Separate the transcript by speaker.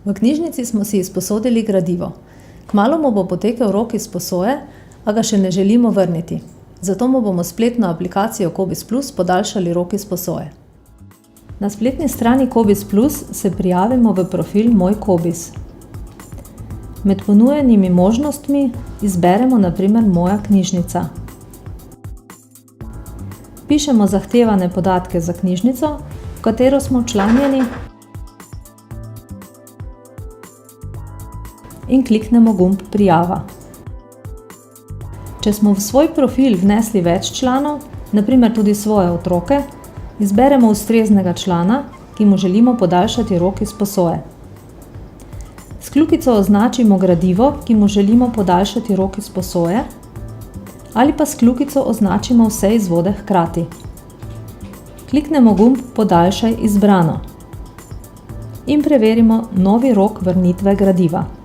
Speaker 1: V knjižnici smo si izposodili gradivo. Kmalu mu bo potekel rok izposoje, a ga še ne želimo vrniti. Zato mu bomo s spletno aplikacijo Cobiss Plus podaljšali rok izposoje. Na spletni strani Cobiss Plus se prijavimo v profil Moj Cobiss. Med ponujenimi možnostmi izberemo na primer Moja knjižnica. Pišemo zahtevane podatke za knjižnico, v katero smo včlanjeni, in kliknemo gumb Prijava. Če smo v svoj profil vnesli več članov, na primer tudi svoje otroke, izberemo ustreznega člana, ki mu želimo podaljšati rok izposoje. S kljukico označimo gradivo, ki mu želimo podaljšati rok izposoje, ali pa s kljukico označimo vse izvode hkrati. Kliknemo gumb Podaljšaj izbrano in preverimo novi rok vrnitve gradiva.